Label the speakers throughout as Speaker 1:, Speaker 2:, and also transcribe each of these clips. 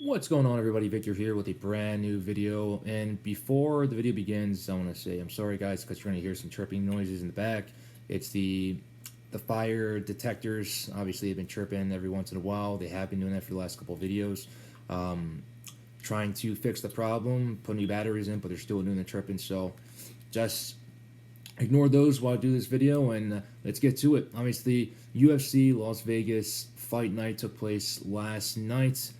Speaker 1: What's going on, everybody? Victor here with a brand new video. And before the video begins, I want to say I'm sorry, guys, because you're going to hear some chirping noises in the back. It's the fire detectors. Obviously, they've been chirping every once in a while. They have been doing that for the last couple of videos, trying to fix the problem, put new batteries in, but they're still doing the chirping. So just ignore those while I do this video, and let's get to it. Obviously, UFC Las Vegas fight night took place last night.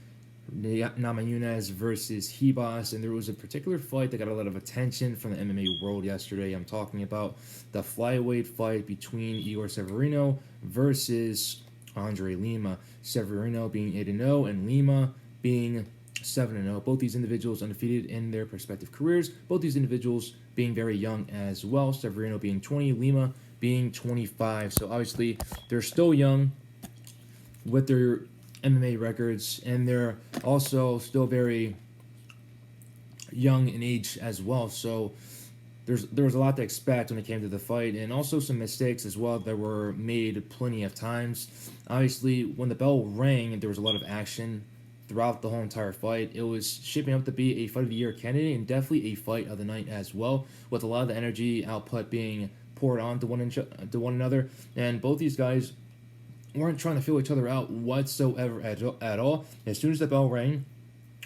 Speaker 1: Namajunas versus Hebos, and there was a particular fight that got a lot of attention from the MMA world yesterday. I'm talking about the flyweight fight between Igor Severino versus Andre Lima. Severino being 8-0 and Lima being 7-0. Both these individuals undefeated in their respective careers. Both these individuals being very young as well. Severino being 20, Lima being 25. So obviously they're still young with their MMA records, and they're also still very young in age as well. So there was a lot to expect when it came to the fight, and also some mistakes as well that were made plenty of times. Obviously, when the bell rang and there was a lot of action throughout the whole entire fight, it was shaping up to be a fight of the year candidate and definitely a fight of the night as well, with a lot of the energy output being poured on to one another. And both these guys weren't trying to feel each other out whatsoever at all. As soon as the bell rang,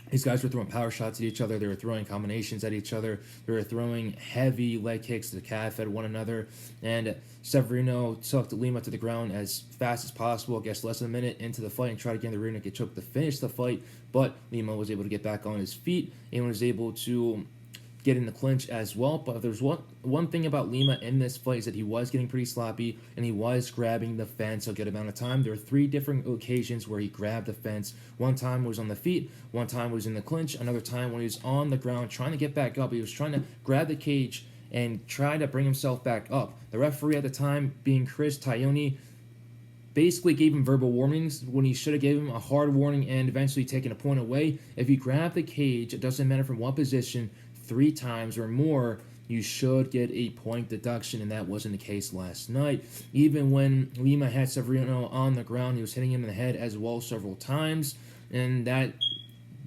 Speaker 1: these guys were throwing power shots at each other. They were throwing combinations at each other. They were throwing heavy leg kicks to the calf at one another. And Severino took Lima to the ground as fast as possible. I guess less than a minute into the fight and tried to get in the rear naked choke to finish the fight. But Lima was able to get back on his feet and was able to get in the clinch as well. But there's one thing about Lima in this fight is that he was getting pretty sloppy and he was grabbing the fence a good amount of time. There were 3 different occasions where he grabbed the fence. One time was on the feet, one time was in the clinch, another time when he was on the ground trying to get back up. He was trying to grab the cage and try to bring himself back up. The referee at the time, being Chris Taioni, basically gave him verbal warnings when he should have given him a hard warning and eventually taken a point away. If you grab the cage, it doesn't matter from what position, 3 times or more, you should get a point deduction, and that wasn't the case last night. Even when Lima had Severino on the ground, he was hitting him in the head as well several times, and that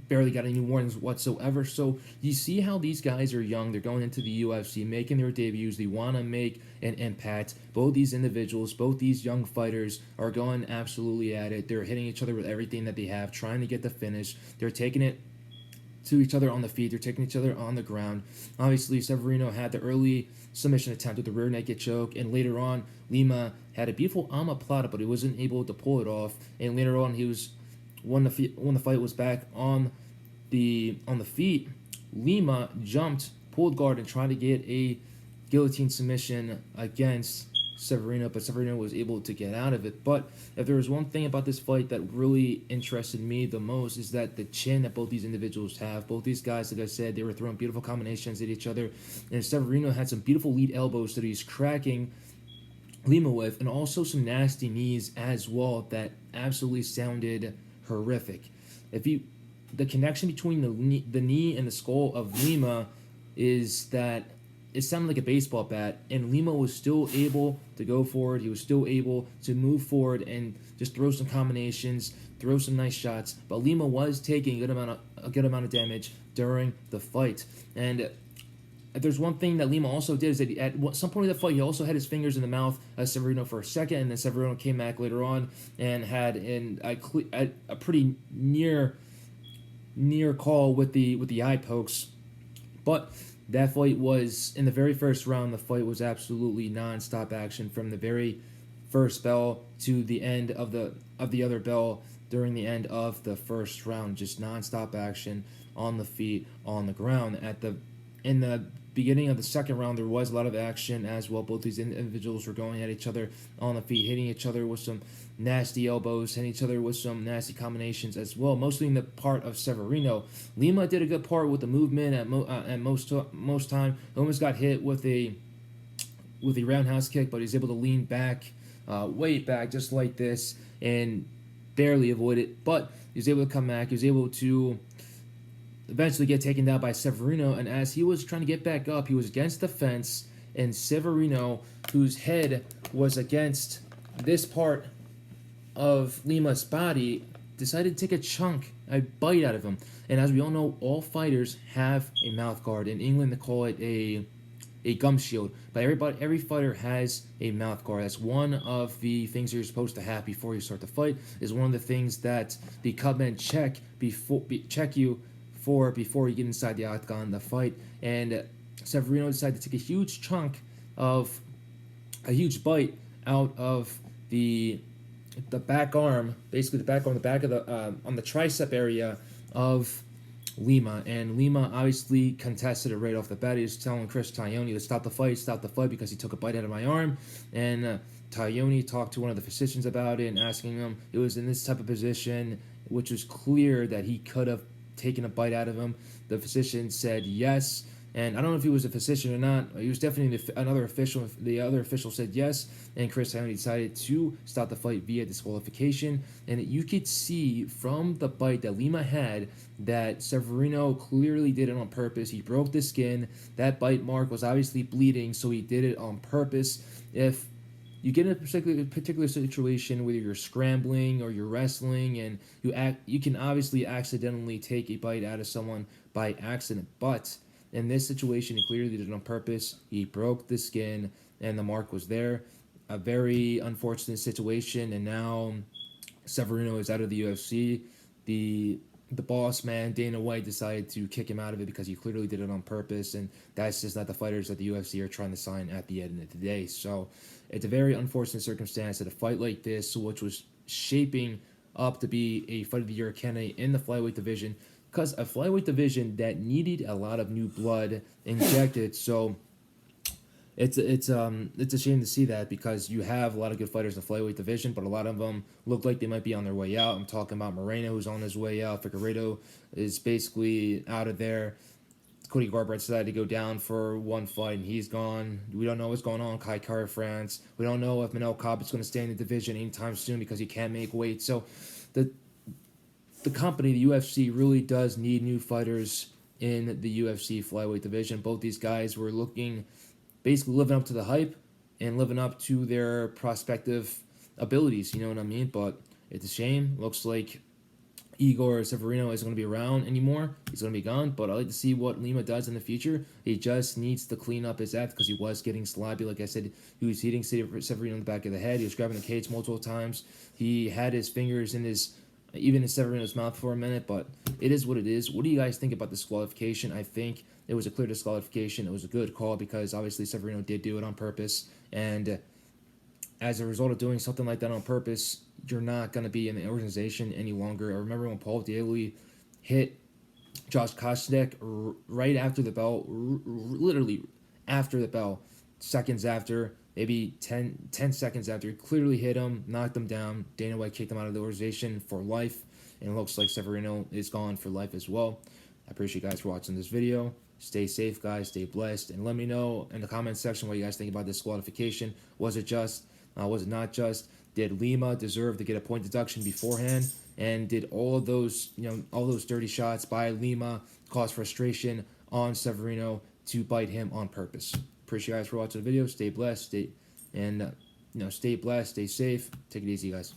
Speaker 1: barely got any warnings whatsoever. So you see how these guys are young. They're going into the UFC, making their debuts. They want to make an impact. Both these individuals, both these young fighters are going absolutely at it. They're hitting each other with everything that they have, trying to get the finish. They're taking it to each other on the feet. They're taking each other on the ground. Obviously, Severino had the early submission attempt with the rear naked choke, and later on, Lima had a beautiful omoplata, but he wasn't able to pull it off. And later on, when the fight was back on the feet, Lima jumped, pulled guard, and tried to get a guillotine submission against Severino, but Severino was able to get out of it. But if there was one thing about this fight that really interested me the most, is that the chin that both these individuals have. Both these guys, like I said, they were throwing beautiful combinations at each other, and Severino had some beautiful lead elbows that he's cracking Lima with, and also some nasty knees as well that absolutely sounded horrific. The connection between the knee and the skull of Lima is that it sounded like a baseball bat, and Lima was still able to go forward. He was still able to move forward and just throw some combinations, throw some nice shots. But Lima was taking a good amount of damage during the fight. And if there's one thing that Lima also did, is that at some point in the fight, he also had his fingers in the mouth of Severino for a second, and then Severino came back later on and had a pretty near call with the eye pokes. But that fight was, in the very first round, the fight was absolutely non-stop action from the very first bell to the end of the other bell during the end of the first round. Just non-stop action on the feet, on the ground. In the beginning of the second round, there was a lot of action as well. Both these individuals were going at each other on the feet, hitting each other with some nasty elbows, hitting each other with some nasty combinations as well, mostly in the part of Severino. Lima did a good part with the movement at most time. Almost got hit with a roundhouse kick, but he's able to lean back, way back, just like this, and barely avoid it. But he was able to come back. He was able to eventually get taken down by Severino, and as he was trying to get back up, he was against the fence, and Severino, whose head was against this part of Lima's body, decided to take a bite out of him. And as we all know, all fighters have a mouth guard. In England, they call it a gum shield. But every fighter has a mouth guard. That's one of the things you're supposed to have before you start the fight. Is one of the things that the Cubmen check you for before you get inside the octagon, the fight. And Severino decided to take a huge bite out of the back arm, basically the back of the on the tricep area of Lima. And Lima obviously contested it right off the bat. He was telling Chris Taioni to stop the fight because he took a bite out of my arm. And Taioni talked to one of the physicians about it and asking him, it was in this type of position, which was clear that he could have taken a bite out of him. The physician said yes. And I don't know if he was a physician or not. He was definitely another official. The other official said yes, and Chris Taioni decided to stop the fight via disqualification. And you could see from the bite that Lima had that Severino clearly did it on purpose. He broke the skin. That bite mark was obviously bleeding, so he did it on purpose. If you get in a particular situation where you're scrambling or you're wrestling and you can obviously accidentally take a bite out of someone by accident, but in this situation, he clearly did it on purpose. He broke the skin, and the mark was there. A very unfortunate situation, and now Severino is out of the UFC. The boss man, Dana White, decided to kick him out of it because he clearly did it on purpose, and that's just not the fighters that the UFC are trying to sign at the end of the day. So it's a very unfortunate circumstance that a fight like this, which was shaping up to be a Fight of the Year candidate in the flyweight division, because a flyweight division that needed a lot of new blood injected. So it's a shame to see that, because you have a lot of good fighters in the flyweight division, but a lot of them look like they might be on their way out. I'm talking about Moreno, who's on his way out. Figueiredo is basically out of there. Cody Garbrandt decided to go down for one fight, and he's gone. We don't know what's going on. Kai Kara France. We don't know if Manel Kape is going to stay in the division anytime soon because he can't make weight. So the company, the UFC, really does need new fighters in the UFC flyweight division. Both these guys were basically living up to the hype and living up to their prospective abilities, you know what I mean? But it's a shame. Looks like Igor Severino isn't going to be around anymore. He's going to be gone, but I'd like to see what Lima does in the future. He just needs to clean up his act because he was getting sloppy. Like I said, he was hitting Severino in the back of the head. He was grabbing the cage multiple times. He had his fingers even in Severino's mouth for a minute, but it is what it is. What do you guys think about this disqualification? I think it was a clear disqualification. It was a good call because obviously Severino did do it on purpose, and as a result of doing something like that on purpose, you're not going to be in the organization any longer. I remember when Paul Daly hit Josh Koscheck right after the bell, literally after the bell, seconds after, maybe 10 seconds after, he clearly hit him, knocked him down. Dana White kicked him out of the organization for life, and it looks like Severino is gone for life as well. I appreciate you guys for watching this video. Stay safe, guys. Stay blessed. And let me know in the comment section what you guys think about this disqualification. Was it just? Was it not just? Did Lima deserve to get a point deduction beforehand? And did all those dirty shots by Lima cause frustration on Severino to bite him on purpose? Appreciate you guys for watching the video. Stay blessed. Stay blessed. Stay safe. Take it easy, guys.